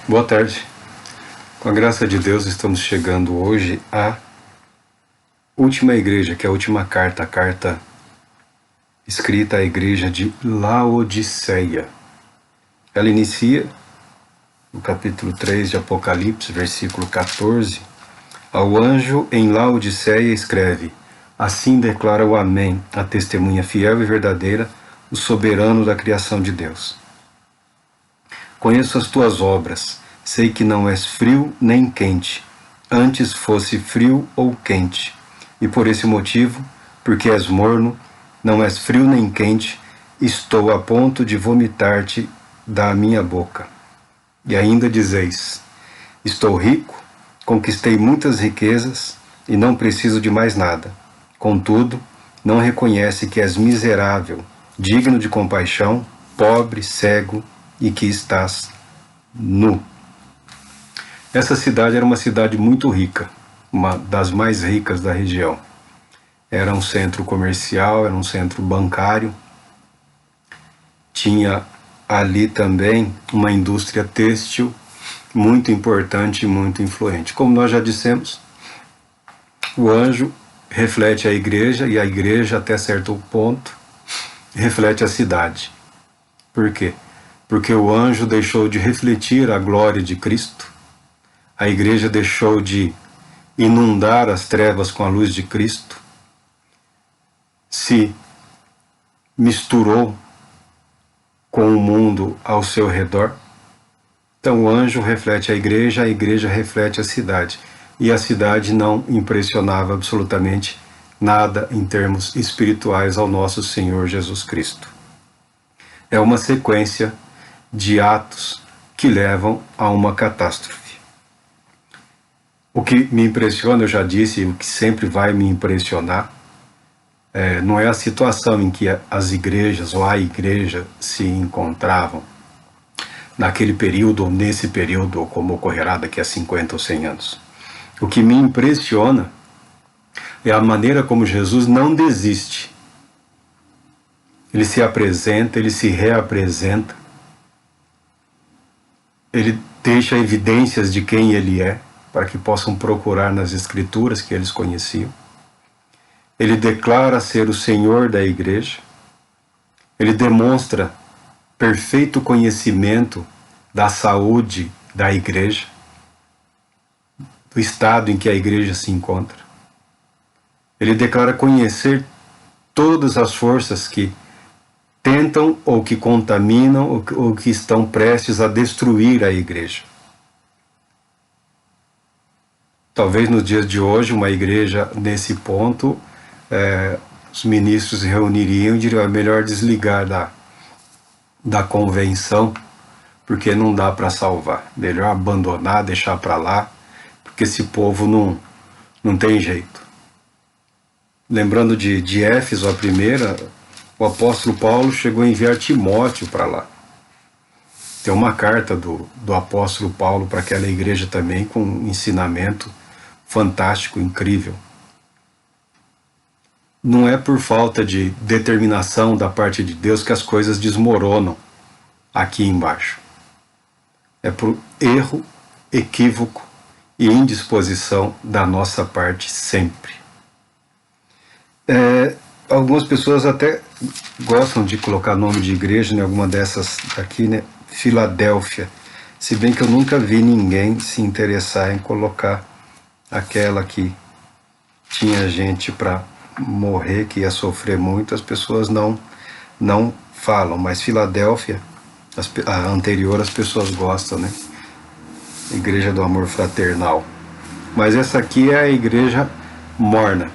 Boa tarde. Com a graça de Deus, estamos chegando hoje à última igreja, que é a última carta, a carta escrita à igreja de Laodiceia. Ela inicia no capítulo 3 de Apocalipse, versículo 14. Ao anjo em Laodiceia escreve: assim declara o Amém, a testemunha fiel e verdadeira, o soberano da criação de Deus. Conheço as tuas obras, sei que não és frio nem quente, antes fosse frio ou quente. E por esse motivo, porque és morno, não és frio nem quente, estou a ponto de vomitar-te da minha boca. E ainda dizeis: estou rico, conquistei muitas riquezas e não preciso de mais nada. Contudo, não reconhece que és miserável, digno de compaixão, pobre, cego e que estás nu. Essa cidade era uma cidade muito rica, uma das mais ricas da região. Era um centro comercial, era um centro bancário. Tinha ali também uma indústria têxtil muito importante e muito influente. Como nós já dissemos, o anjo reflete a igreja e a igreja, até certo ponto, reflete a cidade. Por quê? Porque o anjo deixou de refletir a glória de Cristo, a igreja deixou de inundar as trevas com a luz de Cristo, se misturou com o mundo ao seu redor. Então o anjo reflete a igreja reflete a cidade. E a cidade não impressionava absolutamente nada em termos espirituais ao nosso Senhor Jesus Cristo. É uma sequência de atos que levam a uma catástrofe. O que me impressiona, eu já disse, o que sempre vai me impressionar, não é a situação em que as igrejas ou a igreja se encontravam naquele período ou nesse período, ou como ocorrerá daqui a 50 ou 100 anos. O que me impressiona é a maneira como Jesus não desiste. Ele se apresenta, ele se reapresenta, ele deixa evidências de quem ele é, para que possam procurar nas escrituras que eles conheciam. Ele declara ser o Senhor da igreja. Ele demonstra perfeito conhecimento da saúde da igreja, do estado em que a igreja se encontra. Ele declara conhecer todas as forças que tentam ou que contaminam ou que estão prestes a destruir a igreja. Talvez nos dias de hoje, uma igreja nesse ponto, os ministros se reuniriam e diriam: é melhor desligar da convenção, porque não dá para salvar. Melhor abandonar, deixar para lá, porque esse povo não tem jeito. Lembrando de Éfeso, a primeira, o apóstolo Paulo chegou a enviar Timóteo para lá. Tem uma carta do apóstolo Paulo para aquela igreja também, com um ensinamento fantástico, incrível. Não é por falta de determinação da parte de Deus que as coisas desmoronam aqui embaixo. É por erro, equívoco e indisposição da nossa parte sempre. Algumas pessoas até gostam de colocar nome de igreja em alguma dessas aqui, né? Filadélfia. Se bem que eu nunca vi ninguém se interessar em colocar aquela que tinha gente para morrer, que ia sofrer muito. As pessoas não falam, mas Filadélfia, a anterior, as pessoas gostam, né? Igreja do amor fraternal. Mas essa aqui é a igreja morna.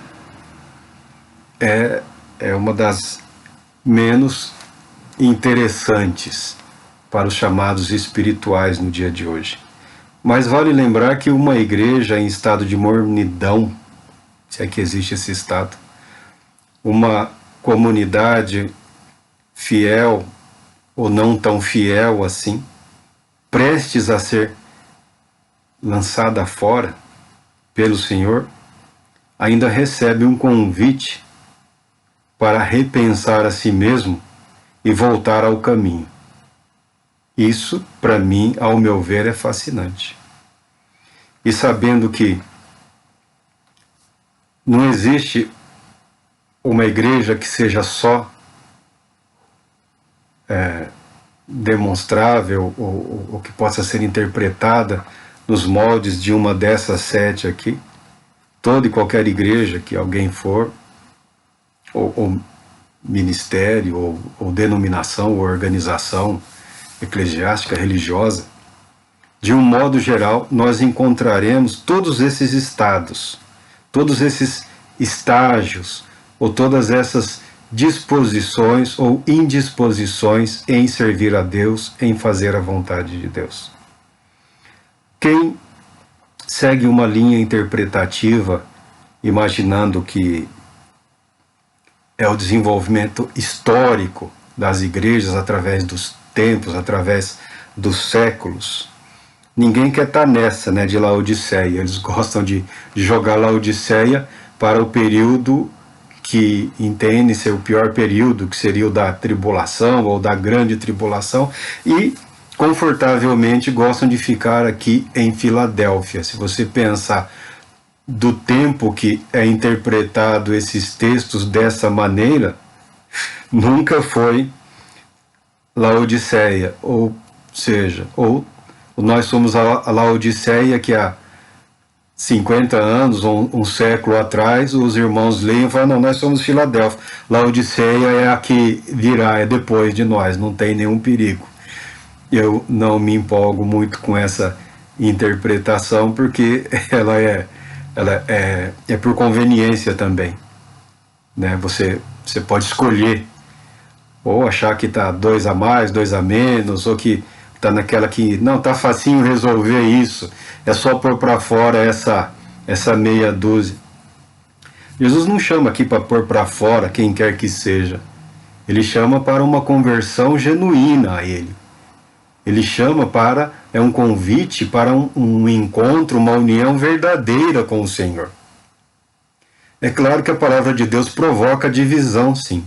É uma das menos interessantes para os chamados espirituais no dia de hoje. Mas vale lembrar que uma igreja em estado de mornidão, se é que existe esse estado, uma comunidade fiel ou não tão fiel assim, prestes a ser lançada fora pelo Senhor, ainda recebe um convite para repensar a si mesmo e voltar ao caminho. Isso, para mim, ao meu ver, é fascinante. E sabendo que não existe uma igreja que seja só demonstrável ou que possa ser interpretada nos moldes de uma dessas 7 aqui. Toda e qualquer igreja que alguém for, ou ministério, ou denominação, ou organização eclesiástica, religiosa, de um modo geral, nós encontraremos todos esses estados, todos esses estágios, ou todas essas disposições ou indisposições em servir a Deus, em fazer a vontade de Deus. Quem segue uma linha interpretativa, imaginando que é o desenvolvimento histórico das igrejas através dos tempos, através dos séculos, ninguém quer estar nessa, né, de Laodiceia. Eles gostam de jogar Laodiceia para o período que entendem ser o pior período, que seria o da tribulação ou da grande tribulação, e confortavelmente gostam de ficar aqui em Filadélfia. Se você pensar do tempo que é interpretado esses textos dessa maneira, nunca foi Laodiceia, ou seja, ou nós somos a Laodiceia que há 50 anos, ou um século atrás, os irmãos leem e falam, não, nós somos Filadélfia. Laodiceia é a que virá, é depois de nós, não tem nenhum perigo. Eu não me empolgo muito com essa interpretação, porque ela é por conveniência também, né? Você pode escolher, ou achar que está 2 a mais, 2 a menos, ou que está naquela que, não, está facinho resolver isso, é só pôr para fora essa meia dúzia. Jesus não chama aqui para pôr para fora quem quer que seja. Ele chama para uma conversão genuína a Ele. Ele chama para, é um convite para um encontro, uma união verdadeira com o Senhor. É claro que a palavra de Deus provoca divisão, sim,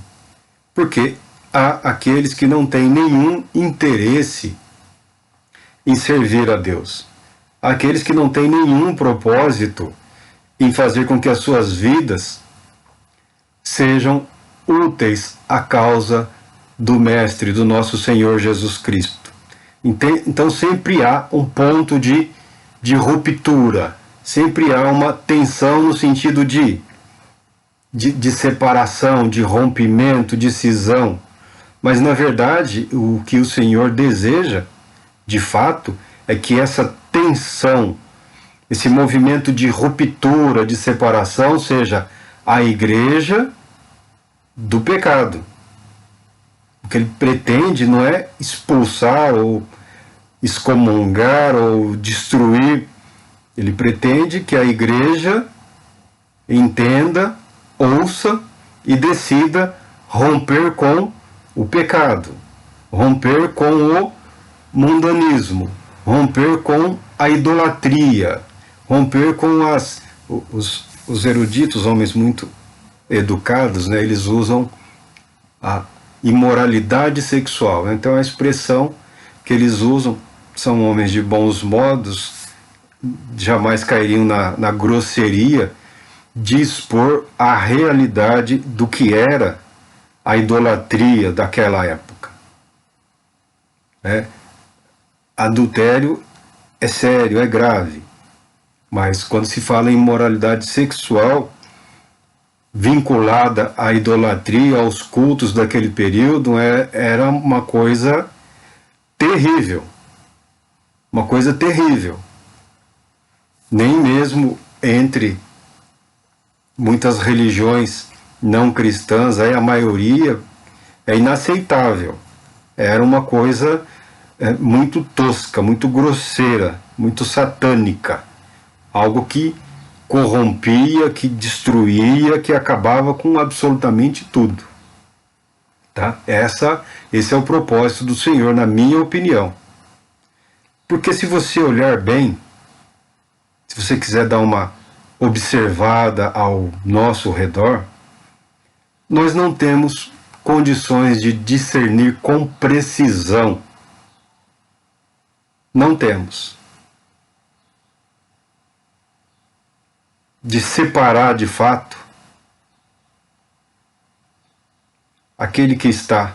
porque há aqueles que não têm nenhum interesse em servir a Deus. Há aqueles que não têm nenhum propósito em fazer com que as suas vidas sejam úteis à causa do Mestre, do nosso Senhor Jesus Cristo. Então sempre há um ponto de ruptura, sempre há uma tensão no sentido de separação, de rompimento, de cisão. Mas na verdade o que o Senhor deseja, de fato, é que essa tensão, esse movimento de ruptura, de separação, seja a igreja do pecado. O que ele pretende não é expulsar ou excomungar ou destruir. Ele pretende que a igreja entenda, ouça e decida romper com o pecado, romper com o mundanismo, romper com a idolatria, romper com os eruditos, homens muito educados, né, eles usam a imoralidade sexual. Então a expressão que eles usam, são homens de bons modos, jamais cairiam na grosseria de expor a realidade do que era a idolatria daquela época. Adultério é sério, é grave, mas quando se fala em imoralidade sexual vinculada à idolatria, aos cultos daquele período, era uma coisa terrível. Uma coisa terrível. Nem mesmo entre muitas religiões não cristãs, a maioria é inaceitável. Era uma coisa muito tosca, muito grosseira, muito satânica. Algo que corrompia, que destruía, que acabava com absolutamente tudo. Tá? Esse é o propósito do Senhor, na minha opinião. Porque se você olhar bem, se você quiser dar uma observada ao nosso redor, nós não temos condições de discernir com precisão não temos de separar de fato aquele que está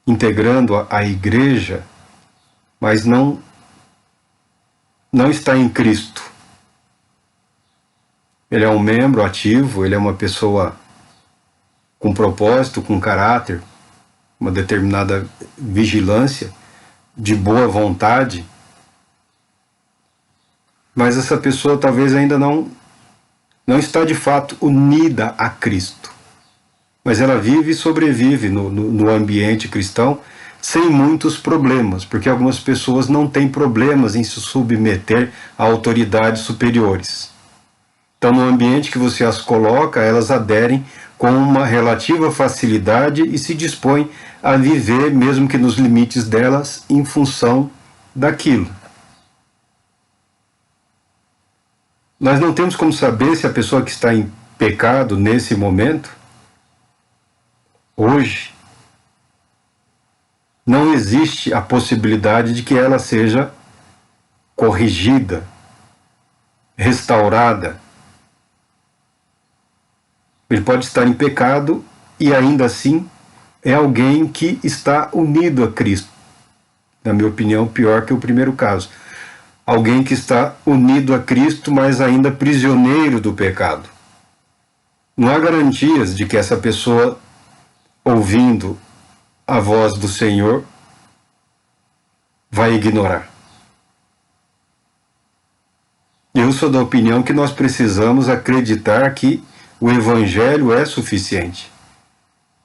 integrando a igreja, mas não está em Cristo. Ele é um membro ativo, ele é uma pessoa com propósito, com caráter, uma determinada vigilância, de boa vontade, mas essa pessoa talvez ainda não está de fato unida a Cristo. Mas ela vive e sobrevive no ambiente cristão sem muitos problemas, porque algumas pessoas não têm problemas em se submeter a autoridades superiores. Então, no ambiente que você as coloca, elas aderem com uma relativa facilidade e se dispõem a viver, mesmo que nos limites delas, em função daquilo. Nós não temos como saber se a pessoa que está em pecado nesse momento, hoje, não existe a possibilidade de que ela seja corrigida, restaurada. Ele pode estar em pecado e ainda assim é alguém que está unido a Cristo. Na minha opinião, pior que o primeiro caso. Alguém que está unido a Cristo, mas ainda prisioneiro do pecado. Não há garantias de que essa pessoa, ouvindo a voz do Senhor, vai ignorar. Eu sou da opinião que nós precisamos acreditar que o Evangelho é suficiente.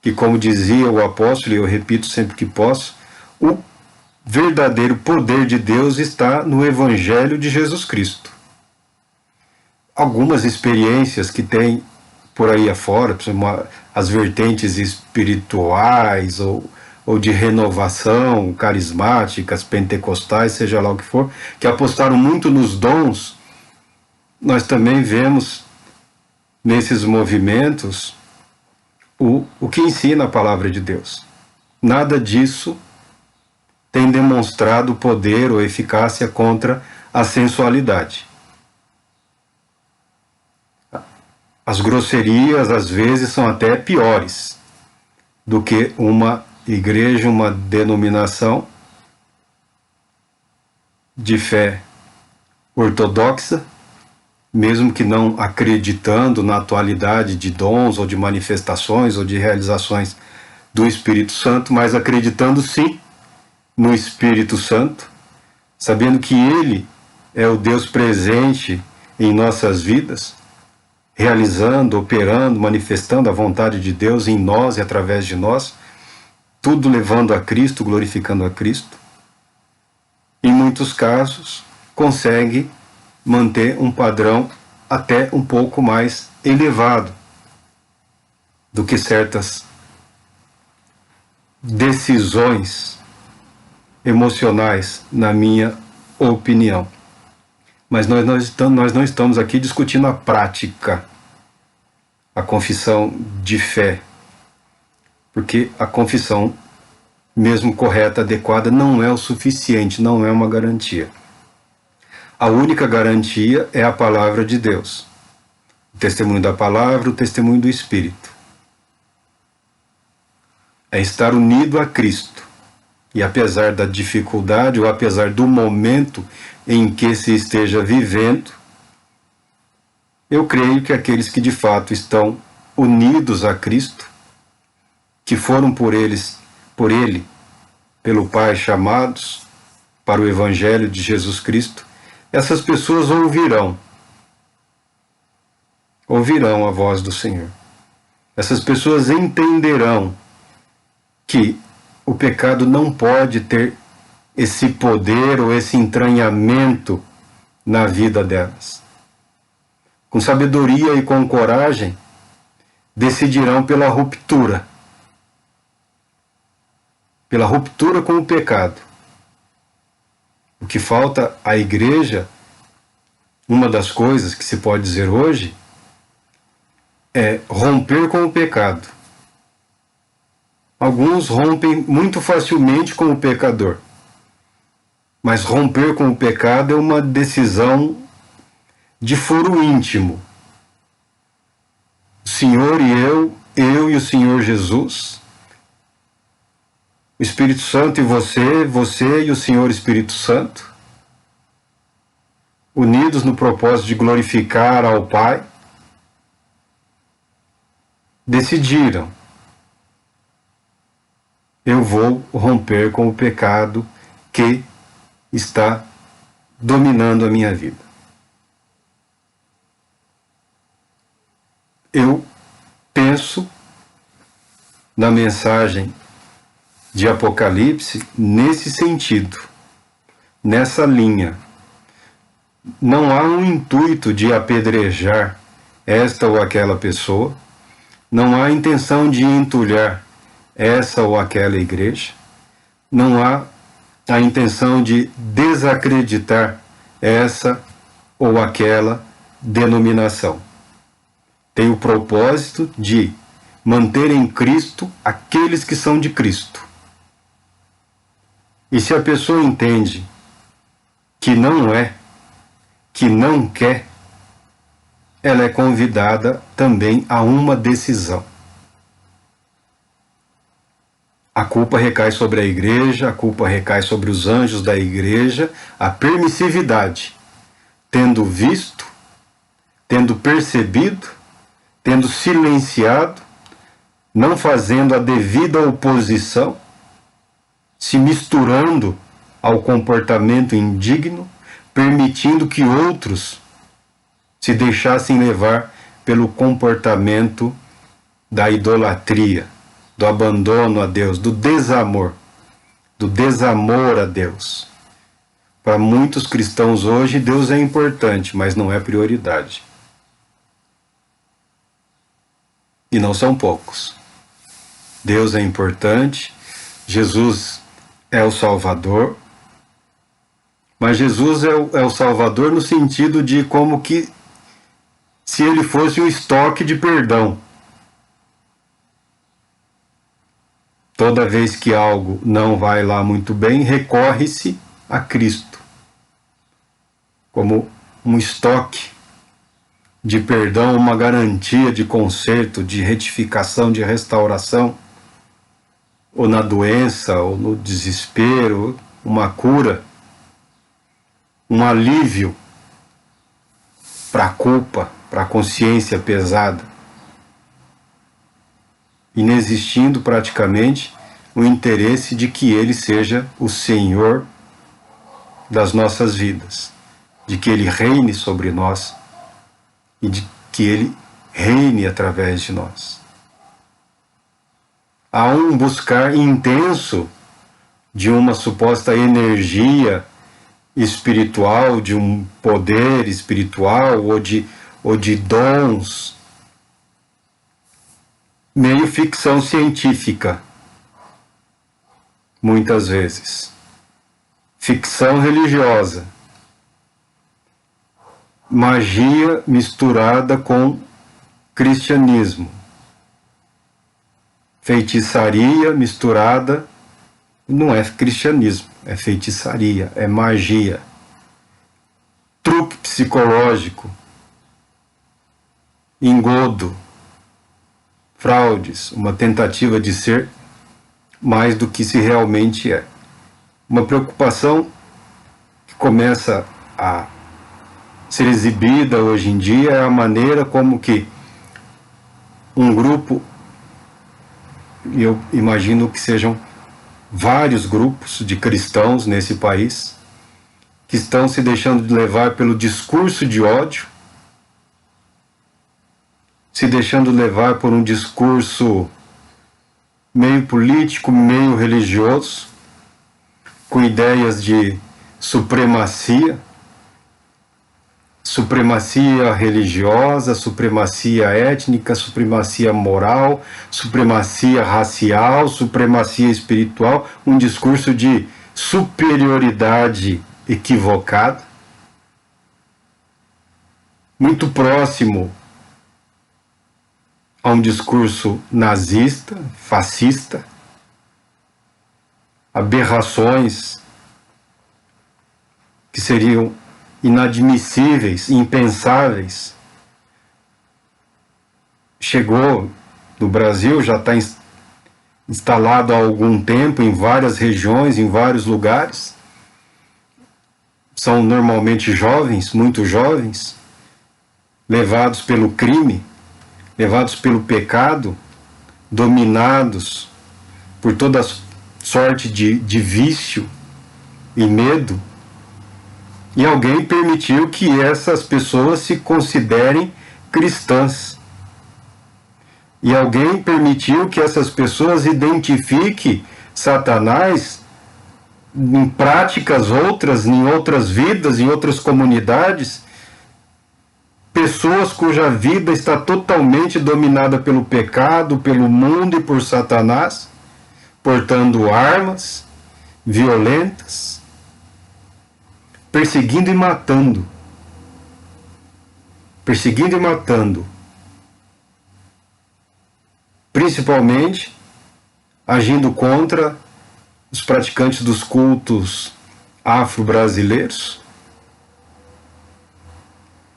Que, como dizia o apóstolo, e eu repito sempre que posso, o verdadeiro poder de Deus está no Evangelho de Jesus Cristo. Algumas experiências que tem por aí afora, as vertentes espirituais ou de renovação, carismáticas, pentecostais, seja lá o que for, que apostaram muito nos dons, nós também vemos nesses movimentos o que ensina a palavra de Deus. Nada disso tem demonstrado poder ou eficácia contra a sensualidade. As grosserias, às vezes, são até piores do que uma igreja, uma denominação de fé ortodoxa, mesmo que não acreditando na atualidade de dons ou de manifestações ou de realizações do Espírito Santo, mas acreditando sim no Espírito Santo, sabendo que Ele é o Deus presente em nossas vidas, realizando, operando, manifestando a vontade de Deus em nós e através de nós, tudo levando a Cristo, glorificando a Cristo. Em muitos casos, consegue manter um padrão até um pouco mais elevado do que certas decisões emocionais, na minha opinião. Mas nós não estamos aqui discutindo a prática, a confissão de fé, porque a confissão, mesmo correta, adequada, não é o suficiente, não é uma garantia. A única garantia é a palavra de Deus. O testemunho da palavra, o testemunho do Espírito. É estar unido a Cristo. E apesar da dificuldade, ou apesar do momento em que se esteja vivendo, eu creio que aqueles que de fato estão unidos a Cristo, que foram por Ele, pelo Pai chamados para o Evangelho de Jesus Cristo, essas pessoas ouvirão a voz do Senhor. Essas pessoas entenderão que o pecado não pode ter esse poder ou esse entranhamento na vida delas. Com sabedoria e com coragem, decidirão pela ruptura com o pecado. O que falta à igreja, uma das coisas que se pode dizer hoje, é romper com o pecado. Alguns rompem muito facilmente com o pecador. Mas romper com o pecado é uma decisão de foro íntimo. O Senhor e eu e o Senhor Jesus, o Espírito Santo e você e o Senhor Espírito Santo, unidos no propósito de glorificar ao Pai, decidiram: eu vou romper com o pecado que está dominando a minha vida. Eu penso na mensagem de Apocalipse nesse sentido, nessa linha. Não há um intuito de apedrejar esta ou aquela pessoa, não há intenção de entulhar essa ou aquela igreja, não há a intenção de desacreditar essa ou aquela denominação. Tem o propósito de manter em Cristo aqueles que são de Cristo. E se a pessoa entende que não é, que não quer, ela é convidada também a uma decisão. A culpa recai sobre a igreja, a culpa recai sobre os anjos da igreja, a permissividade, tendo visto, tendo percebido, tendo silenciado, não fazendo a devida oposição, se misturando ao comportamento indigno, permitindo que outros se deixassem levar pelo comportamento da idolatria, do abandono a Deus, do desamor a Deus. Para muitos cristãos hoje, Deus é importante, mas não é prioridade. E não são poucos. Deus é importante, Jesus é o Salvador, mas Jesus é o Salvador no sentido de como que se ele fosse um estoque de perdão. Toda vez que algo não vai lá muito bem, recorre-se a Cristo como um estoque de perdão, uma garantia de conserto, de retificação, de restauração, ou na doença, ou no desespero, uma cura, um alívio para a culpa, para a consciência pesada, inexistindo praticamente o interesse de que Ele seja o Senhor das nossas vidas, de que Ele reine sobre nós e de que Ele reine através de nós. Há um buscar intenso de uma suposta energia espiritual, de um poder espiritual ou de dons, meio ficção científica, muitas vezes. Ficção religiosa. Magia misturada com cristianismo. Feitiçaria misturada, não é cristianismo, é feitiçaria, é magia. Truque psicológico, engodo, fraudes, uma tentativa de ser mais do que se realmente é. Uma preocupação que começa a ser exibida hoje em dia é a maneira como que um grupo, e eu imagino que sejam vários grupos de cristãos nesse país, que estão se deixando de levar pelo discurso de ódio, se deixando levar por um discurso meio político, meio religioso, com ideias de supremacia religiosa, supremacia étnica, supremacia moral, supremacia racial, supremacia espiritual, um discurso de superioridade equivocada, muito próximo a um discurso nazista, fascista, aberrações seriam inadmissíveis, impensáveis, chegou no Brasil, já está instalado há algum tempo em várias regiões, em vários lugares. São normalmente jovens, muito jovens, levados pelo crime, levados pelo pecado, dominados por toda sorte de vício e medo. E alguém permitiu que essas pessoas se considerem cristãs. E alguém permitiu que essas pessoas identifiquem Satanás em práticas outras, em outras vidas, em outras comunidades, pessoas cuja vida está totalmente dominada pelo pecado, pelo mundo e por Satanás, portando armas violentas, perseguindo e matando. Perseguindo e matando. Principalmente agindo contra os praticantes dos cultos afro-brasileiros,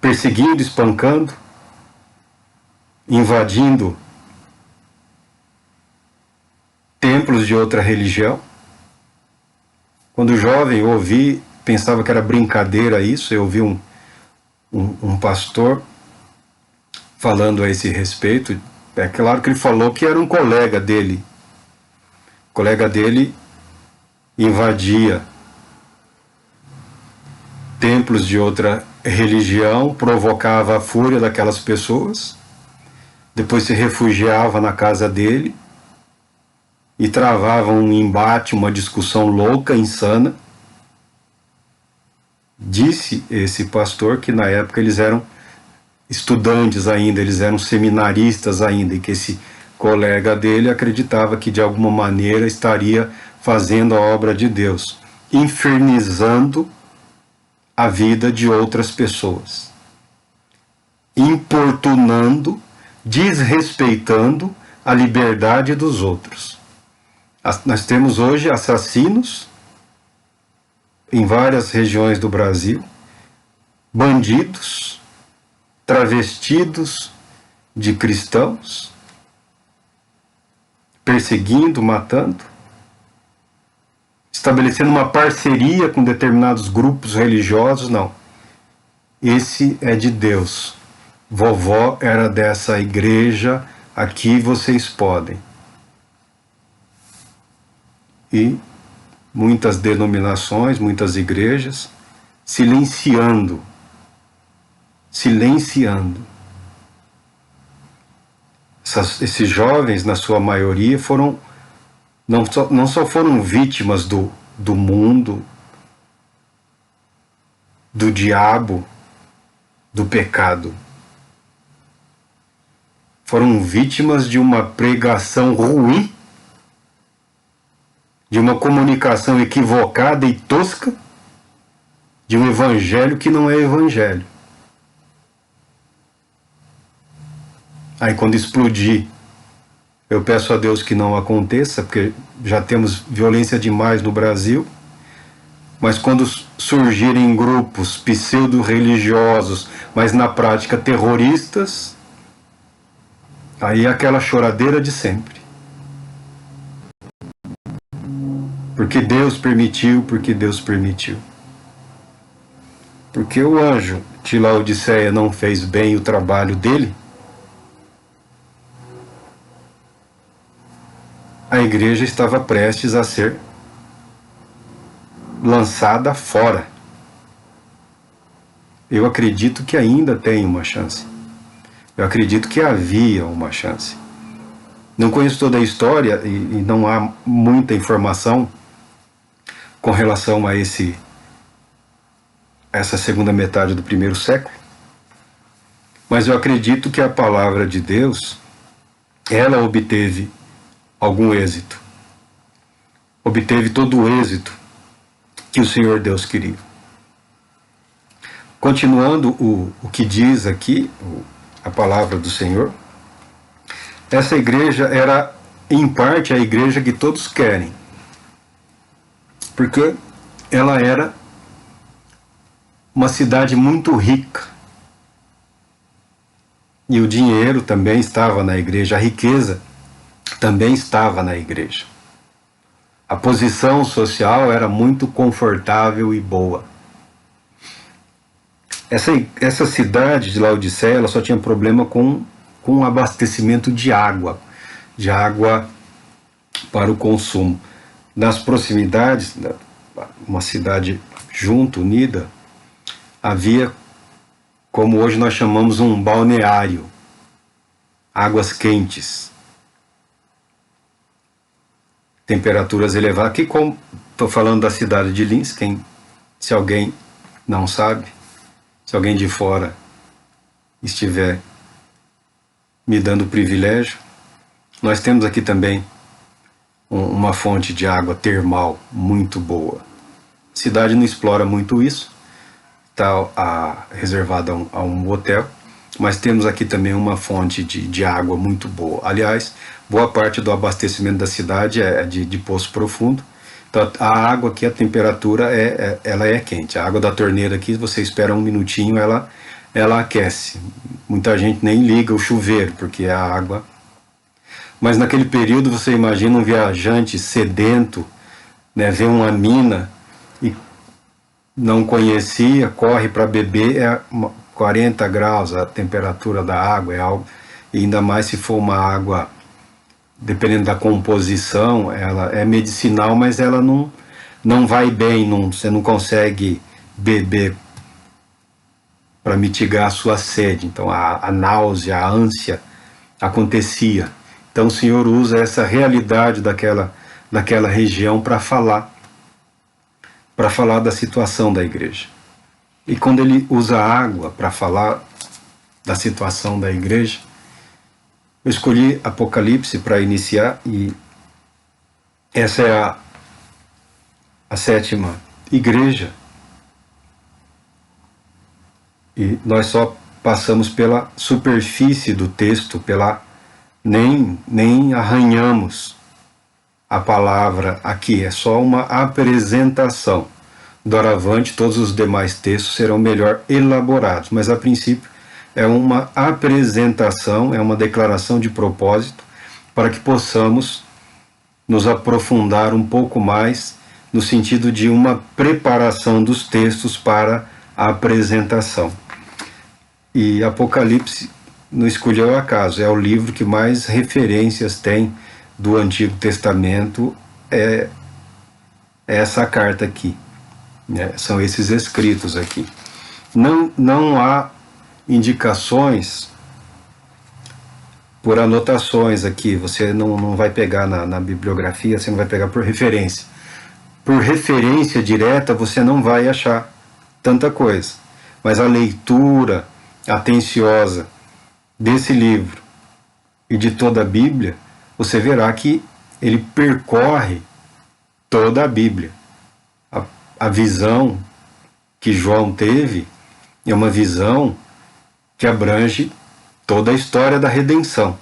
perseguindo, espancando, invadindo templos de outra religião. Quando jovem eu ouvi, pensava que era brincadeira isso, eu ouvi um pastor falando a esse respeito. É claro que ele falou que era um colega dele. O colega dele invadia templos de outra religião, provocava a fúria daquelas pessoas, depois se refugiava na casa dele e travava um embate, uma discussão louca, insana. Disse esse pastor que na época eles eram estudantes ainda, eles eram seminaristas ainda, e que esse colega dele acreditava que de alguma maneira estaria fazendo a obra de Deus, infernizando a vida de outras pessoas, importunando, desrespeitando a liberdade dos outros. Nós temos hoje assassinos em várias regiões do Brasil, bandidos, travestidos de cristãos, perseguindo, matando, estabelecendo uma parceria com determinados grupos religiosos. Não. Esse é de Deus. Vovó era dessa igreja, aqui vocês podem. E muitas denominações, muitas igrejas, silenciando. Esses jovens, na sua maioria, foram não só foram vítimas do mundo, do diabo, do pecado. Foram vítimas de uma pregação ruim, de uma comunicação equivocada e tosca, de um evangelho que não é evangelho. Aí quando explodir, eu peço a Deus que não aconteça, porque já temos violência demais no Brasil, mas quando surgirem grupos pseudo-religiosos, mas na prática terroristas, aí é aquela choradeira de sempre. Porque Deus permitiu, porque Deus permitiu. Porque o anjo de Laodiceia não fez bem o trabalho dele, a igreja estava prestes a ser lançada fora. Eu acredito que ainda tem uma chance. Eu acredito que havia uma chance. Não conheço toda a história e não há muita informação com relação a essa segunda metade do primeiro século. Mas eu acredito que a palavra de Deus, ela obteve algum êxito. Obteve todo o êxito que o Senhor Deus queria. Continuando o que diz aqui, a palavra do Senhor, essa igreja era, em parte, a igreja que todos querem. Porque ela era uma cidade muito rica. E o dinheiro também estava na igreja, a riqueza também estava na igreja. A posição social era muito confortável e boa. Essa cidade de Laodiceia, ela só tinha problema com abastecimento de água para o consumo. Nas proximidades, uma cidade junto, unida, havia, como hoje nós chamamos, um balneário, águas quentes, temperaturas elevadas. Aqui, como estou falando da cidade de Linz, se alguém não sabe, se alguém de fora estiver me dando o privilégio, nós temos aqui também uma fonte de água termal muito boa. A cidade não explora muito isso, está reservada a um hotel, mas temos aqui também uma fonte de água muito boa. Aliás, boa parte do abastecimento da cidade é de poço profundo. Então, a água aqui, a temperatura ela é quente. A água da torneira aqui, você espera um minutinho, ela aquece. Muita gente nem liga o chuveiro, porque a água... Mas naquele período você imagina um viajante sedento, né, vê uma mina e não conhecia, corre para beber, 40 graus a temperatura da água, é algo, e ainda mais se for uma água, dependendo da composição, ela é medicinal, mas ela não vai bem, você não consegue beber para mitigar a sua sede. Então a náusea, a ânsia acontecia. Então o Senhor usa essa realidade daquela região para falar da situação da igreja. E quando ele usa água para falar da situação da igreja, eu escolhi Apocalipse para iniciar, e essa é a 7ª igreja. E nós só passamos pela superfície do texto, nem arranhamos a palavra aqui, é só uma apresentação. Doravante, todos os demais textos serão melhor elaborados, mas a princípio é uma apresentação, é uma declaração de propósito para que possamos nos aprofundar um pouco mais no sentido de uma preparação dos textos para a apresentação. E Apocalipse não escolheu ao acaso, é o livro que mais referências tem do Antigo Testamento, é essa carta aqui, né? São esses escritos aqui. Não há indicações por anotações aqui, você não vai pegar na bibliografia, você não vai pegar por referência. Por referência direta você não vai achar tanta coisa, mas a leitura atenciosa desse livro e de toda a Bíblia, você verá que ele percorre toda a Bíblia. A visão que João teve é uma visão que abrange toda a história da redenção.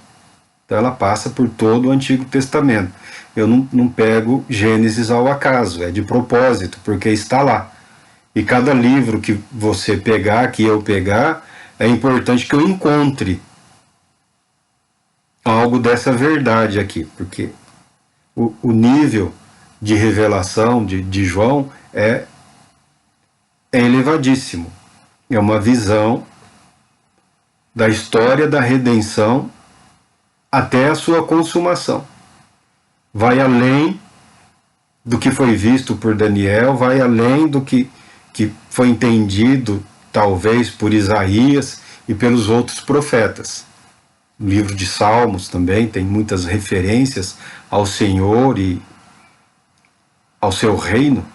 Então ela passa por todo o Antigo Testamento. Eu não pego Gênesis ao acaso, é de propósito, porque está lá. E cada livro que você pegar, que eu pegar, é importante que eu encontre algo dessa verdade aqui, porque o nível de revelação de João é elevadíssimo. É uma visão da história da redenção até a sua consumação. Vai além do que foi visto por Daniel, vai além do que foi entendido, talvez, por Isaías e pelos outros profetas. O livro de Salmos também tem muitas referências ao Senhor e ao seu reino,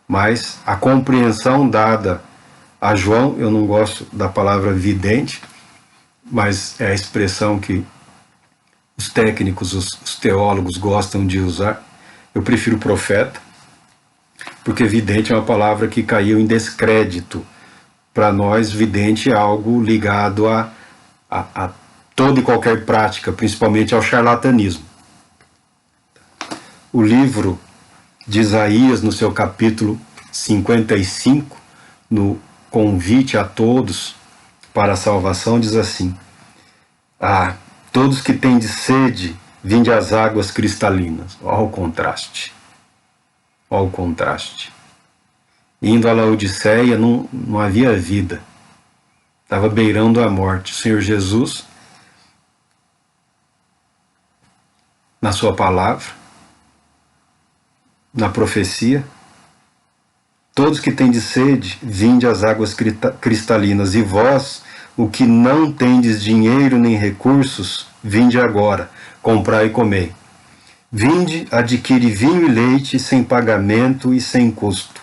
mas a compreensão dada a João, eu não gosto da palavra vidente, mas é a expressão que os técnicos, os teólogos gostam de usar. Eu prefiro profeta, porque vidente é uma palavra que caiu em descrédito. Para nós, vidente é algo ligado a toda e qualquer prática, principalmente ao charlatanismo. O livro de Isaías, no seu capítulo 55, no convite a todos para a salvação, diz assim: ah, todos que têm de sede, vinde às águas cristalinas. Olha o contraste. Olha o contraste. Indo a Laodiceia, não havia vida. Estava beirando a morte. O Senhor Jesus, na sua palavra, na profecia, todos que têm de sede, vinde às águas cristalinas, e vós, o que não tendes dinheiro nem recursos, vinde agora, comprai e comei. Vinde, adquire vinho e leite sem pagamento e sem custo.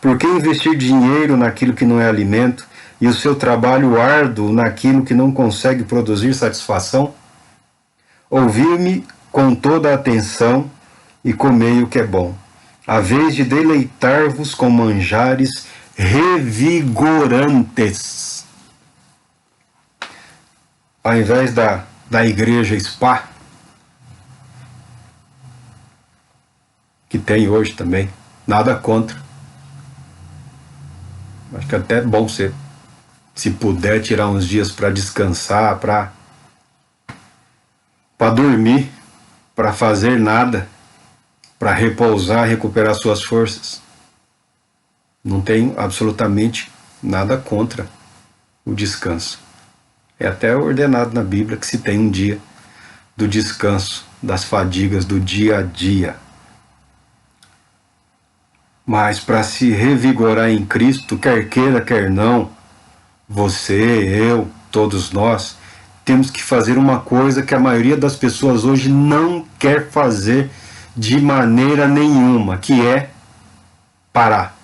Por que investir dinheiro naquilo que não é alimento e o seu trabalho árduo naquilo que não consegue produzir satisfação? Ouvi-me com toda a atenção e comei o que é bom, a vez de deleitar-vos com manjares revigorantes. Ao invés da igreja spa, que tem hoje também, nada contra. Acho que até é bom você, se puder, tirar uns dias para descansar, para dormir, para fazer nada, para repousar, recuperar suas forças. Não tenho absolutamente nada contra o descanso. É até ordenado na Bíblia que se tem um dia do descanso, das fadigas do dia a dia. Mas para se revigorar em Cristo, quer queira, quer não, você, eu, todos nós, temos que fazer uma coisa que a maioria das pessoas hoje não quer fazer de maneira nenhuma, que é parar.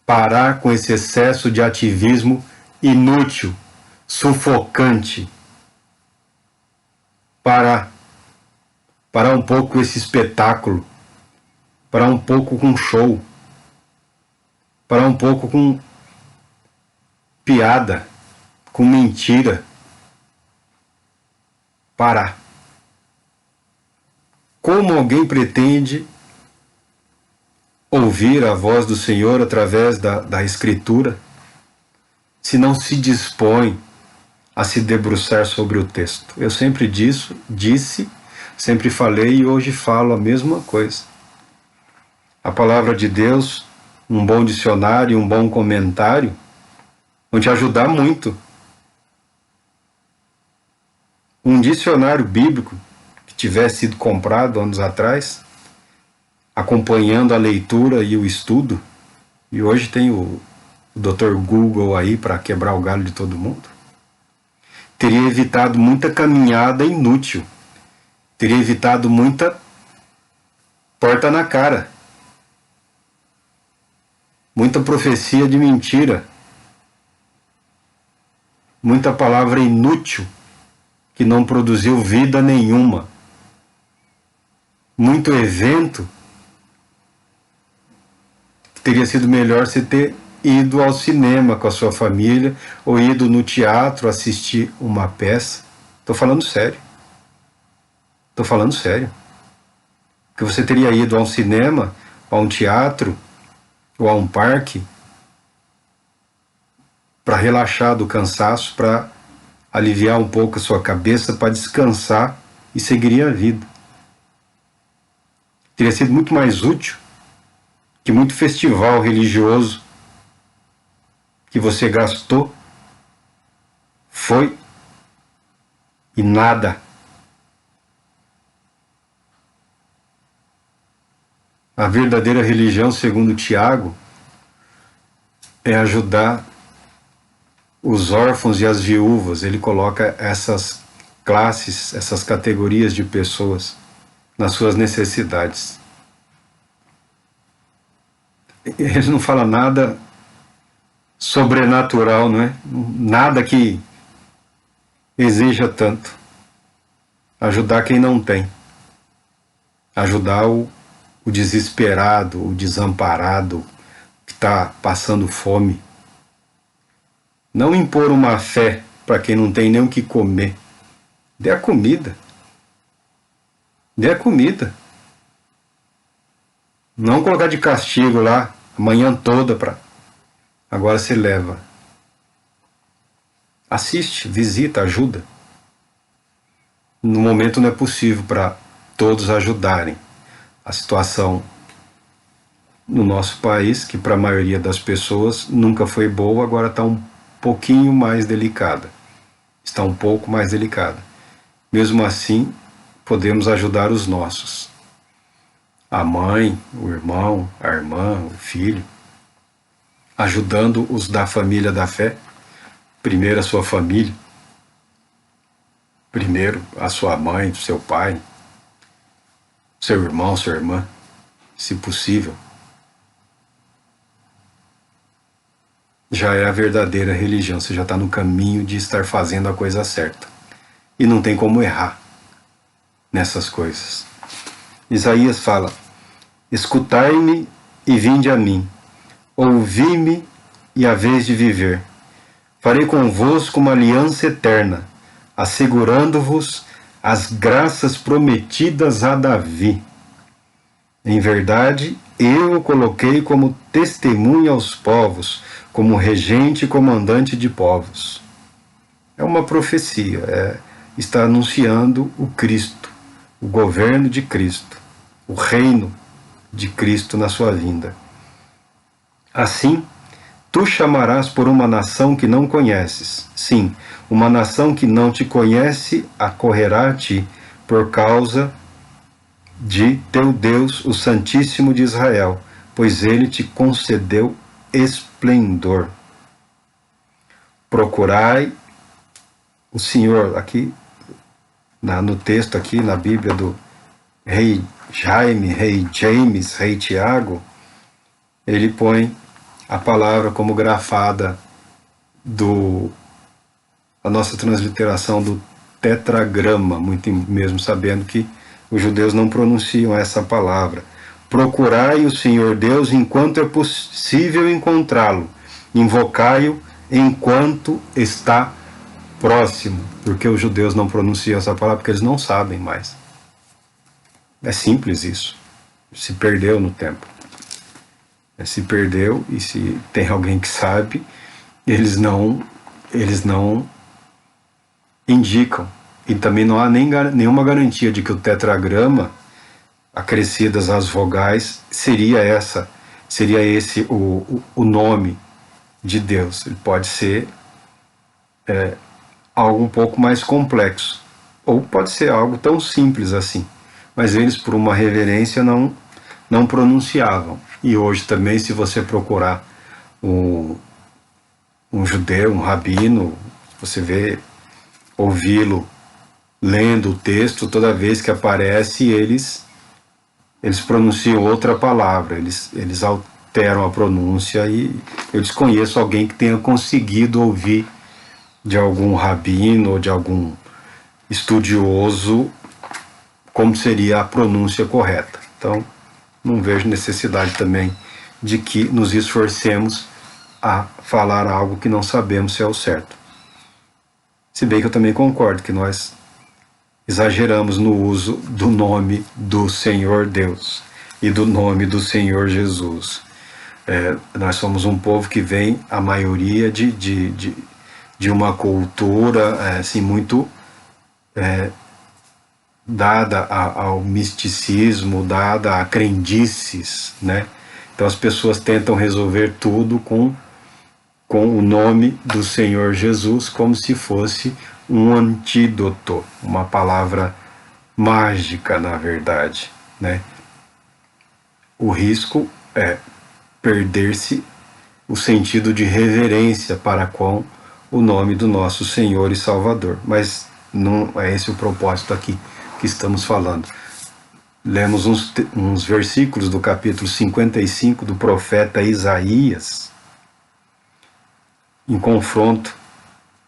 Parar com esse excesso de ativismo inútil, sufocante. Parar um pouco com esse espetáculo. Parar um pouco com show. Parar um pouco com piada, com mentira. Parar. Como alguém pretende ouvir a voz do Senhor através da Escritura, se não se dispõe a se debruçar sobre o texto? Eu sempre disse, sempre falei e hoje falo a mesma coisa. A palavra de Deus, um bom dicionário, um bom comentário, vão te ajudar muito. Um dicionário bíblico que tivesse sido comprado anos atrás, acompanhando a leitura e o estudo, e hoje tem o Dr. Google aí para quebrar o galho de todo mundo, teria evitado muita caminhada inútil, teria evitado muita porta na cara, muita profecia de mentira, muita palavra inútil que não produziu vida nenhuma, muito evento que teria sido melhor você ter ido ao cinema com a sua família ou ido no teatro assistir uma peça. Estou falando sério. Estou falando sério. Que você teria ido a um cinema, a um teatro ou a um parque para relaxar do cansaço, para aliviar um pouco a sua cabeça, para descansar e seguiria a vida. Teria sido muito mais útil que muito festival religioso que você gastou, foi e nada. A verdadeira religião, segundo Tiago, é ajudar os órfãos e as viúvas. Ele coloca essas classes, essas categorias de pessoas nas suas necessidades. Ele não fala nada sobrenatural, não é? Nada que exija tanto. Ajudar quem não tem. Ajudar o desesperado, o desamparado, que está passando fome. Não impor uma fé para quem não tem nem o que comer. Dê a comida. Dê a comida. Não colocar de castigo lá a manhã toda para... Agora você leva. Assiste, visita, ajuda. No momento não é possível para todos ajudarem. A situação no nosso país, que para a maioria das pessoas nunca foi boa, agora está um pouquinho mais delicada. Está um pouco mais delicada. Mesmo assim, podemos ajudar os nossos. A mãe, o irmão, a irmã, o filho, ajudando os da família da fé. Primeiro a sua família, primeiro a sua mãe, seu pai, seu irmão, sua irmã, se possível. Já é a verdadeira religião, você já está no caminho de estar fazendo a coisa certa. E não tem como errar nessas coisas. Isaías fala: escutai-me e vinde a mim, ouvi-me e haveis de viver. Farei convosco uma aliança eterna, assegurando-vos as graças prometidas a Davi. Em verdade, eu o coloquei como testemunha aos povos, como regente e comandante de povos. É uma profecia, está anunciando o Cristo, o governo de Cristo, o reino de Cristo na sua vinda. Assim, tu chamarás por uma nação que não conheces. Sim, uma nação que não te conhece acorrerá a ti, por causa de teu Deus, o Santíssimo de Israel, pois ele te concedeu esplendor. Procurai o Senhor, aqui no texto aqui na Bíblia do rei Jaime, rei James, rei Tiago, ele põe a palavra como grafada a nossa transliteração do tetragrama, muito mesmo sabendo que os judeus não pronunciam essa palavra. Procurai o Senhor Deus enquanto é possível encontrá-lo, invocai-o enquanto está próximo, porque os judeus não pronunciam essa palavra porque eles não sabem mais. É simples isso, se perdeu no tempo. Se perdeu, e se tem alguém que sabe, eles não indicam. E também não há nenhuma garantia de que o tetragrama, acrescidas as vogais, seria esse o nome de Deus. Ele pode ser algo um pouco mais complexo, ou pode ser algo tão simples assim. Mas eles, por uma reverência, não pronunciavam. E hoje também, se você procurar um judeu, um rabino, você ouvi-lo lendo o texto, toda vez que aparece, eles pronunciam outra palavra, eles alteram a pronúncia, e eu desconheço alguém que tenha conseguido ouvir de algum rabino ou de algum estudioso como seria a pronúncia correta. Então, não vejo necessidade também de que nos esforcemos a falar algo que não sabemos se é o certo. Se bem que eu também concordo que nós exageramos no uso do nome do Senhor Deus e do nome do Senhor Jesus. Nós somos um povo que vem, a maioria, de uma cultura assim, muito dada ao misticismo, dada a crendices, né? Então as pessoas tentam resolver tudo com o nome do Senhor Jesus, como se fosse um antídoto, uma palavra mágica, na verdade, né? O risco é perder-se o sentido de reverência para com o nome do nosso Senhor e Salvador. Mas não é esse o propósito aqui que estamos falando. Lemos uns versículos do capítulo 55 do profeta Isaías, em confronto,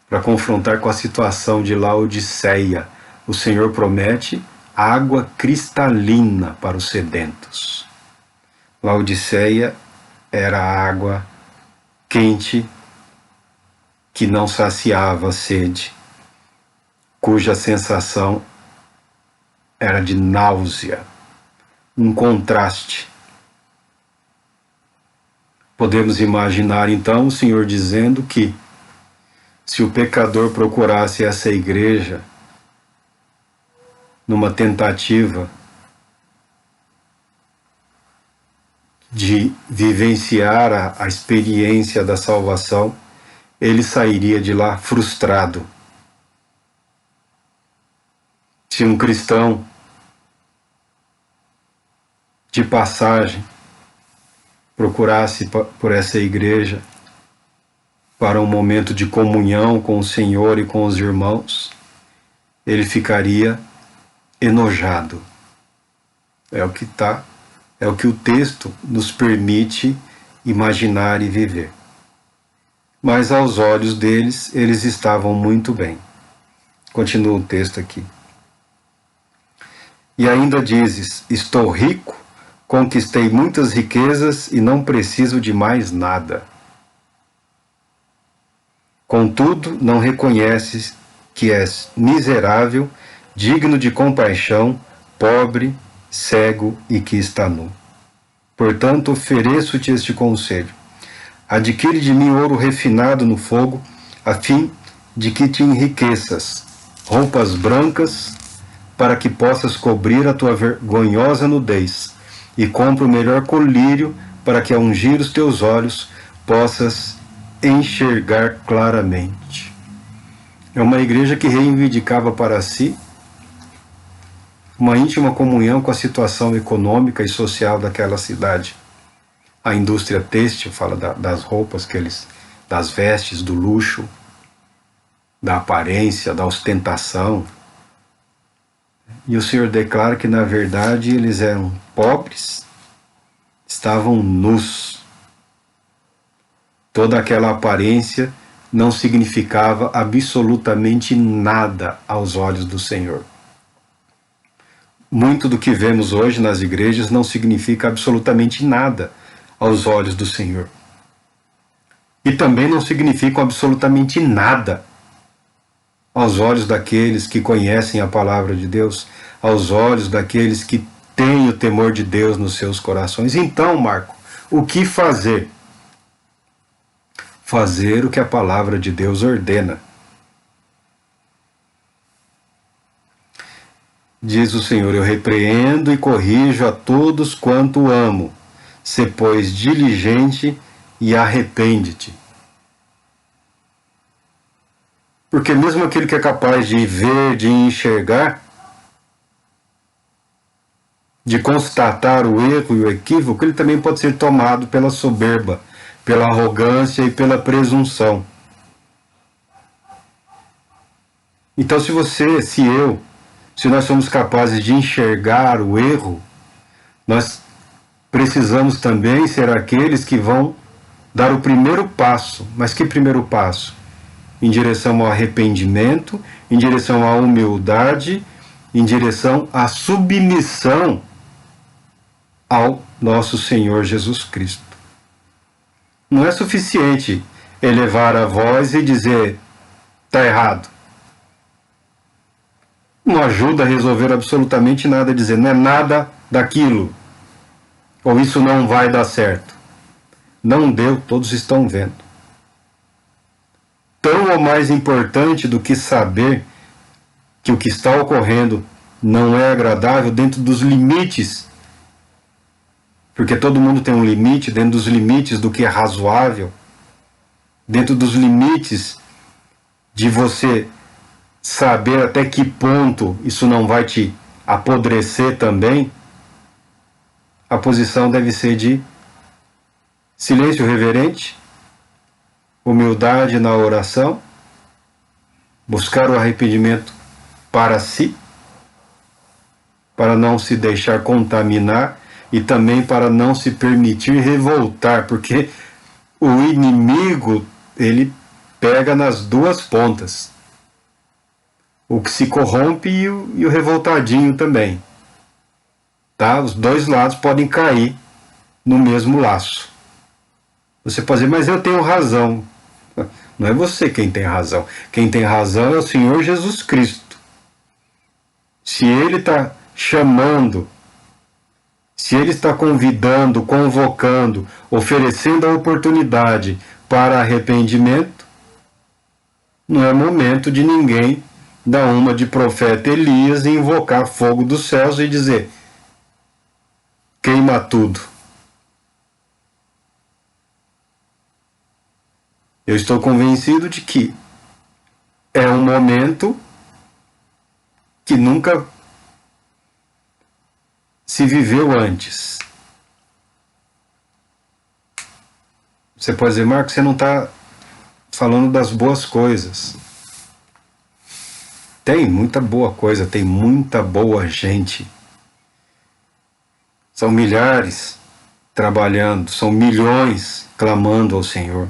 para confrontar com a situação de Laodiceia. O Senhor promete água cristalina para os sedentos. Laodiceia era água quente que não saciava a sede, cuja sensação era de náusea, um contraste. Podemos imaginar então o Senhor dizendo que se o pecador procurasse essa igreja numa tentativa de vivenciar a experiência da salvação, ele sairia de lá frustrado. Se um cristão de passagem procurasse por essa igreja para um momento de comunhão com o Senhor e com os irmãos, ele ficaria enojado. É o que o texto nos permite imaginar e viver. Mas aos olhos deles, eles estavam muito bem. Continua o texto aqui. E ainda dizes: estou rico, conquistei muitas riquezas e não preciso de mais nada. Contudo, não reconheces que és miserável, digno de compaixão, pobre, cego e que está nu. Portanto, ofereço-te este conselho: adquire de mim ouro refinado no fogo, a fim de que te enriqueças, roupas brancas, para que possas cobrir a tua vergonhosa nudez, e compra o melhor colírio, para que ao ungir os teus olhos possas enxergar claramente. É uma igreja que reivindicava para si uma íntima comunhão com a situação econômica e social daquela cidade. A indústria têxtil fala das roupas das vestes, do luxo, da aparência, da ostentação. E o Senhor declara que, na verdade, eles eram pobres, estavam nus. Toda aquela aparência não significava absolutamente nada aos olhos do Senhor. Muito do que vemos hoje nas igrejas não significa absolutamente nada aos olhos do Senhor. E também não significam absolutamente nada aos olhos daqueles que conhecem a palavra de Deus, aos olhos daqueles que têm o temor de Deus nos seus corações. Então, Marco, o que fazer? Fazer o que a palavra de Deus ordena. Diz o Senhor: eu repreendo e corrijo a todos quanto amo. Sê, pois, diligente e arrepende-te. Porque mesmo aquele que é capaz de ver, de enxergar, de constatar o erro e o equívoco, ele também pode ser tomado pela soberba, pela arrogância e pela presunção. Então, se nós somos capazes de enxergar o erro, nós precisamos também ser aqueles que vão dar o primeiro passo. Mas que primeiro passo? Em direção ao arrependimento, em direção à humildade, em direção à submissão ao nosso Senhor Jesus Cristo. Não é suficiente elevar a voz e dizer: está errado. Não ajuda a resolver absolutamente nada dizer: não é nada daquilo, ou isso não vai dar certo. Não deu, todos estão vendo. Tão ou mais importante do que saber que o que está ocorrendo não é agradável dentro dos limites, porque todo mundo tem um limite, dentro dos limites do que é razoável, dentro dos limites de você saber até que ponto isso não vai te apodrecer também. A posição deve ser de silêncio reverente, humildade na oração, buscar o arrependimento para si, para não se deixar contaminar e também para não se permitir revoltar, porque o inimigo, ele pega nas duas pontas. O que se corrompe e o revoltadinho também. Tá? Os dois lados podem cair no mesmo laço. Você pode dizer: mas eu tenho razão. Não é você quem tem razão. Quem tem razão é o Senhor Jesus Cristo. Se Ele está chamando, Se ele está convidando, convocando, oferecendo a oportunidade para arrependimento, não é momento de ninguém dar uma de profeta Elias e invocar fogo dos céus e dizer: queima tudo. Eu estou convencido de que é um momento que nunca se viveu antes. Você pode dizer: Marcos, você não está falando das boas coisas. Tem muita boa coisa, tem muita boa gente. São milhares trabalhando, são milhões clamando ao Senhor.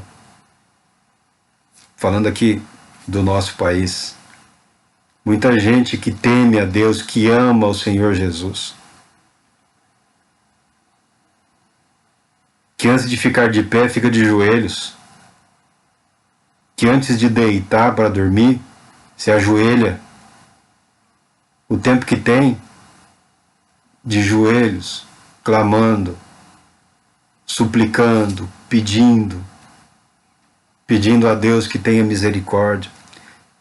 Falando aqui do nosso país, muita gente que teme a Deus, que ama o Senhor Jesus, que antes de ficar de pé fica de joelhos, que antes de deitar para dormir se ajoelha o tempo que tem de joelhos, clamando, suplicando, pedindo a Deus que tenha misericórdia,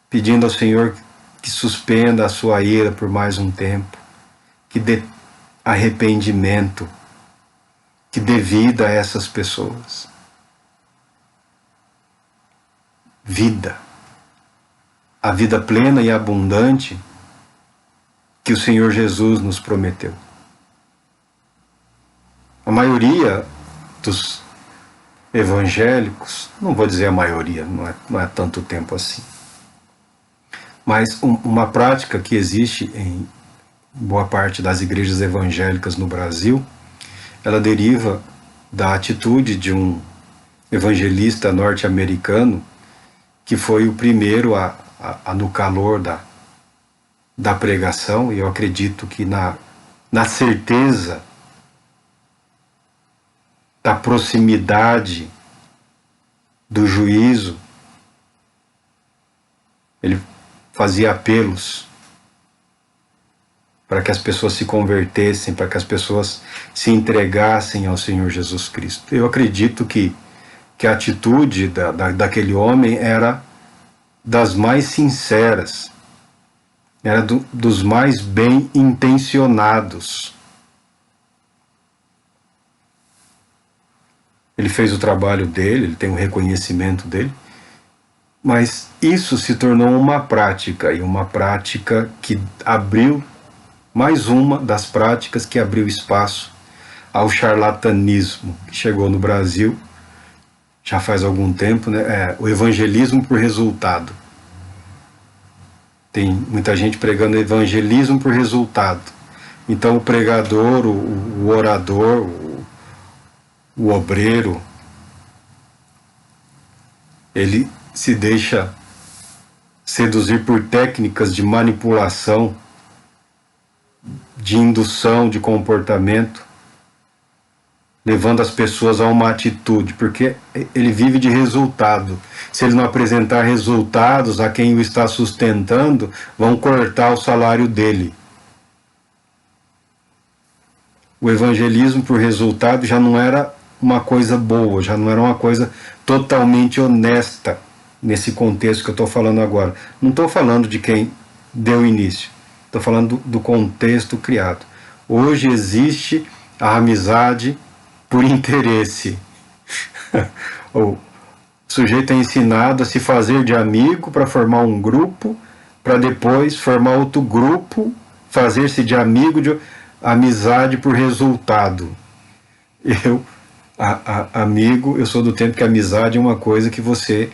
pedindo ao Senhor que suspenda a sua ira por mais um tempo, que dê arrependimento, que dê vida a essas pessoas. Vida. A vida plena e abundante que o Senhor Jesus nos prometeu. A maioria dos evangélicos, não vou dizer a maioria, não é tanto tempo assim, mas uma prática que existe em boa parte das igrejas evangélicas no Brasil, ela deriva da atitude de um evangelista norte-americano que foi o primeiro no calor da pregação, e eu acredito que na certeza da proximidade do juízo, ele fazia apelos para que as pessoas se convertessem, para que as pessoas se entregassem ao Senhor Jesus Cristo. Eu acredito que a atitude daquele homem era das mais sinceras, era dos mais bem intencionados. Ele fez o trabalho dele, ele tem o reconhecimento dele, mas isso se tornou uma prática, e uma prática que abriu, mais uma das práticas que abriu espaço ao charlatanismo, que chegou no Brasil já faz algum tempo, né? O evangelismo por resultado. Tem muita gente pregando evangelismo por resultado. Então o pregador, o orador, o obreiro, ele se deixa seduzir por técnicas de manipulação, de indução de comportamento, levando as pessoas a uma atitude, porque ele vive de resultado. Se ele não apresentar resultados a quem o está sustentando, vão cortar o salário dele. O evangelismo por resultado já não era uma coisa boa, já não era uma coisa totalmente honesta nesse contexto que eu estou falando agora. Não estou falando de quem deu início, estou falando do contexto criado. Hoje existe a amizade por interesse. O sujeito é ensinado a se fazer de amigo para formar um grupo, para depois formar outro grupo, fazer-se de amigo, de amizade por resultado. Amigo, eu sou do tempo que a amizade é uma coisa que você,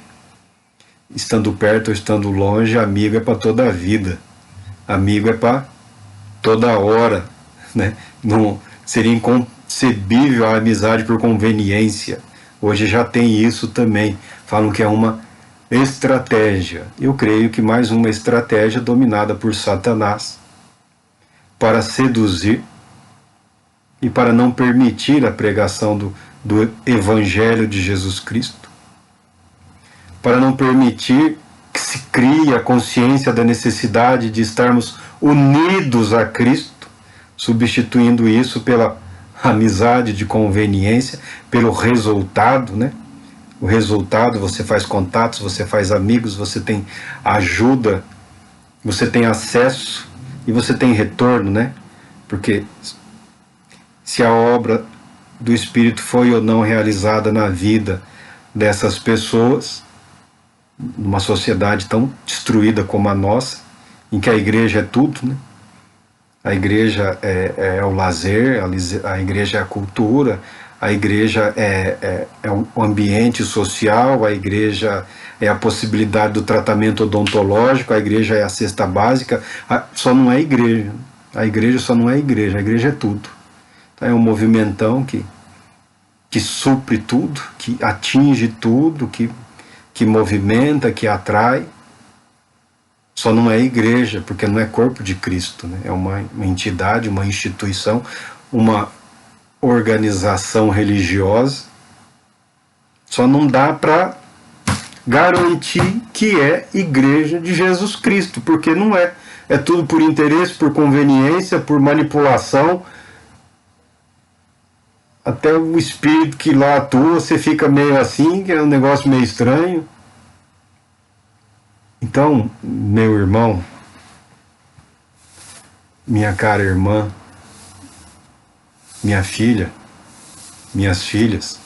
estando perto ou estando longe, amigo é para toda a vida. Amigo é para toda hora, né? Não seria inconcebível a amizade por conveniência. Hoje já tem isso também. Falam que é uma estratégia. Eu creio que mais uma estratégia dominada por Satanás para seduzir e para não permitir a pregação do Evangelho de Jesus Cristo, para não permitir que se crie a consciência da necessidade de estarmos unidos a Cristo, substituindo isso pela amizade de conveniência, pelo resultado, né? O resultado, você faz contatos, você faz amigos, você tem ajuda, você tem acesso e você tem retorno, né? Porque se a obra do Espírito foi ou não realizada na vida dessas pessoas, numa sociedade tão destruída como a nossa, em que a igreja é tudo, né? A igreja é o lazer, a igreja é a cultura, a igreja é o ambiente social, a igreja é a possibilidade do tratamento odontológico, a igreja é a cesta básica, só não é igreja. A igreja só não é igreja, a igreja é tudo. Então, é um movimentão que supre tudo, que atinge tudo, que movimenta, que atrai. Só não é igreja, porque não é corpo de Cristo, né? É uma entidade, uma instituição, uma organização religiosa. Só não dá para garantir que é igreja de Jesus Cristo, porque não é. É tudo por interesse, por conveniência, por manipulação. Até o espírito que lá atua, você fica meio assim, que é um negócio meio estranho. Então, meu irmão, minha cara irmã, minha filha, minhas filhas,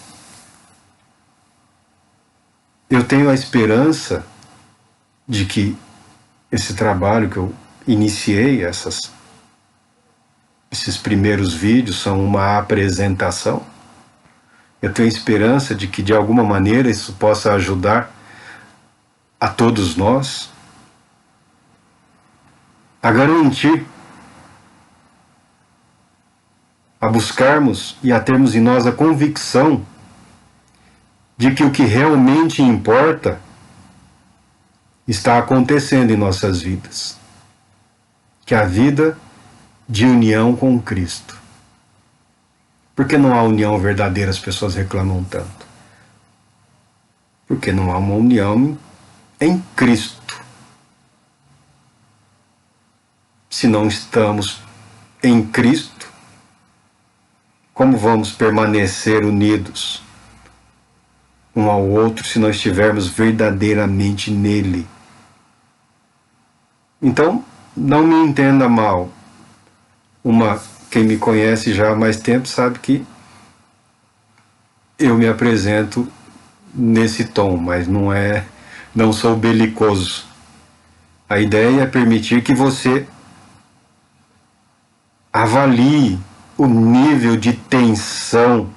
eu tenho a esperança de que esse trabalho que eu iniciei, esses primeiros vídeos são uma apresentação. Eu tenho a esperança de que de alguma maneira isso possa ajudar a todos nós a garantir, a buscarmos e a termos em nós a convicção de que o que realmente importa está acontecendo em nossas vidas, que é a vida de união com Cristo. Por que não há união verdadeira, as pessoas reclamam tanto? Porque não há uma união em Cristo. Se não estamos em Cristo, como vamos permanecer unidos um ao outro se não estivermos verdadeiramente nele? Então, não me entenda mal. Quem me conhece já há mais tempo sabe que eu me apresento nesse tom, mas não sou belicoso. A ideia é permitir que você avalie o nível de tensão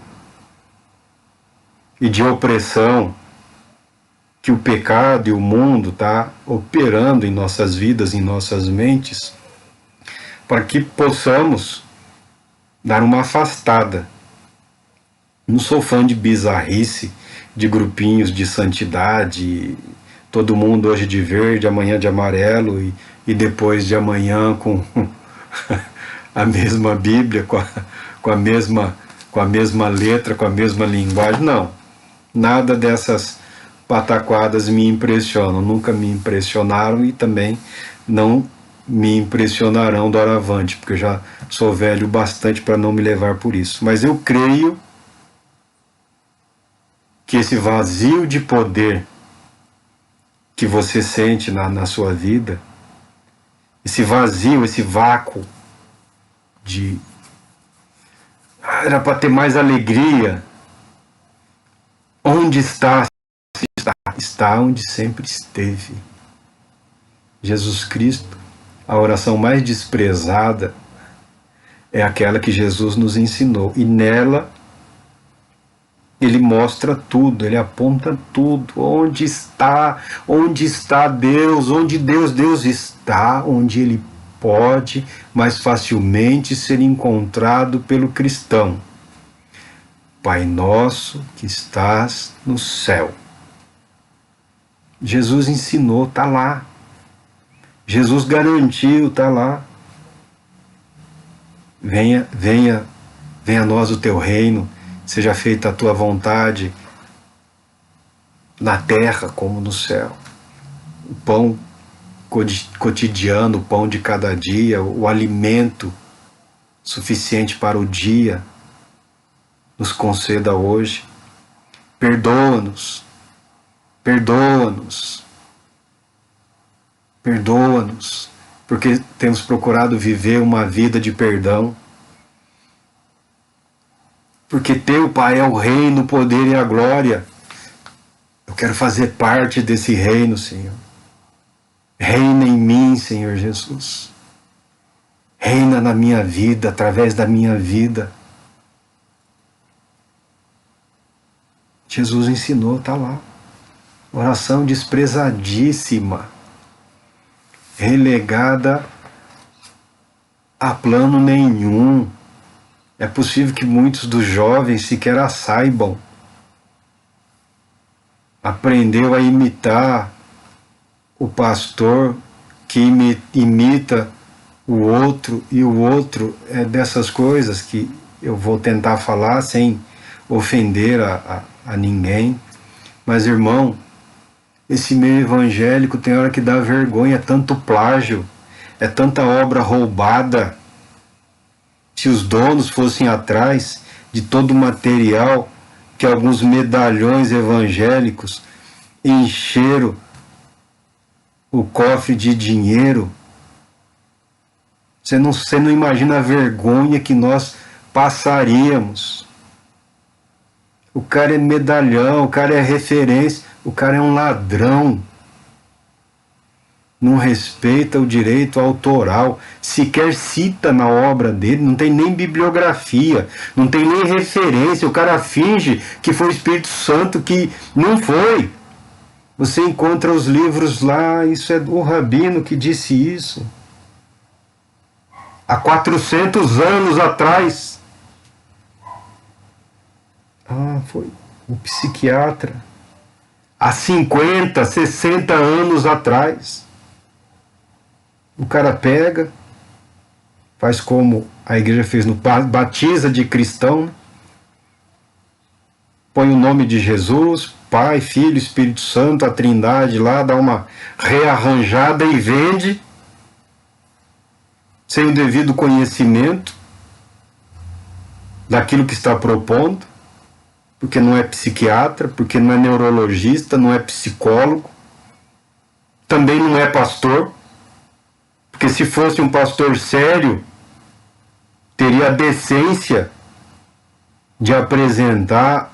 e de opressão que o pecado e o mundo está operando em nossas vidas, em nossas mentes, para que possamos dar uma afastada. Não sou fã de bizarrice, de grupinhos de santidade, todo mundo hoje de verde, amanhã de amarelo e depois de amanhã com a mesma Bíblia, com a mesma letra, com a mesma linguagem. Não, nada dessas pataquadas me impressionam, nunca me impressionaram e também não me impressionarão doravante, porque eu já sou velho bastante para não me levar por isso. Mas eu creio que esse vazio de poder que você sente na sua vida, esse vazio, esse vácuo de era para ter mais alegria, onde está? Está onde sempre esteve. Jesus Cristo, a oração mais desprezada é aquela que Jesus nos ensinou, e nela ele mostra tudo, ele aponta tudo. Onde está Deus? Onde Deus está, onde ele pode mais facilmente ser encontrado pelo cristão. Pai nosso que estás no céu. Jesus ensinou, está lá. Jesus garantiu, está lá. Venha a nós o teu reino, seja feita a tua vontade, na terra como no céu. O pão cotidiano, o pão de cada dia, o alimento suficiente para o dia, nos conceda hoje. Perdoa-nos, perdoa-nos, perdoa-nos, porque temos procurado viver uma vida de perdão. Porque teu, Pai, é o reino, o poder e a glória. Eu quero fazer parte desse reino, Senhor. Reina em mim, Senhor Jesus. Reina na minha vida, através da minha vida. Jesus ensinou, está lá. Oração desprezadíssima, relegada a plano nenhum. É possível que muitos dos jovens sequer a saibam. Aprendeu a imitar o pastor que imita o outro, e o outro é dessas coisas que eu vou tentar falar sem ofender a ninguém. Mas, irmão, esse meio evangélico tem hora que dá vergonha, é tanto plágio, é tanta obra roubada. Se os donos fossem atrás de todo o material que alguns medalhões evangélicos encheram o cofre de dinheiro, você não imagina a vergonha que nós passaríamos. O cara é medalhão, o cara é referência, o cara é um ladrão. Não respeita o direito autoral, sequer cita na obra dele, não tem nem bibliografia, não tem nem referência, o cara finge que foi o Espírito Santo, que não foi. Você encontra os livros lá, isso é o Rabino que disse isso. Há 400 anos atrás. Foi o psiquiatra. Há 50, 60 anos atrás. O cara pega, faz como a igreja fez no batiza de cristão, né? Põe o nome de Jesus, Pai, Filho, Espírito Santo, a Trindade lá, dá uma rearranjada e vende, sem o devido conhecimento daquilo que está propondo, porque não é psiquiatra, porque não é neurologista, não é psicólogo, também não é pastor. Porque se fosse um pastor sério, teria a decência de apresentar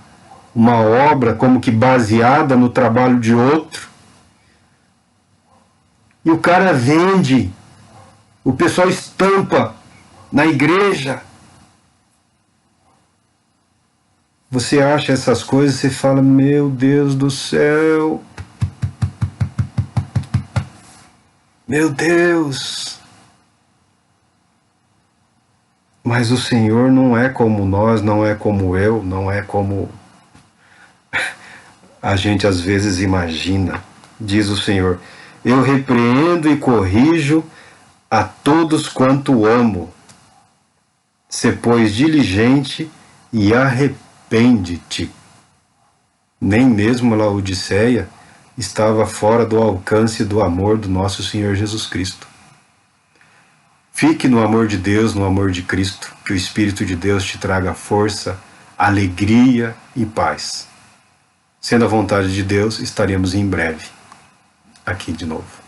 uma obra como que baseada no trabalho de outro. E o cara vende, o pessoal estampa na igreja. Você acha essas coisas, você fala, meu Deus do céu. Meu Deus! Mas o Senhor não é como nós, não é como eu, não é como a gente às vezes imagina. Diz o Senhor, eu repreendo e corrijo a todos quanto amo. Se pois diligente e arrepende-te. Nem mesmo a Laodiceia estava fora do alcance do amor do nosso Senhor Jesus Cristo. Fique no amor de Deus, no amor de Cristo, que o Espírito de Deus te traga força, alegria e paz. Sendo a vontade de Deus, estaremos em breve aqui de novo.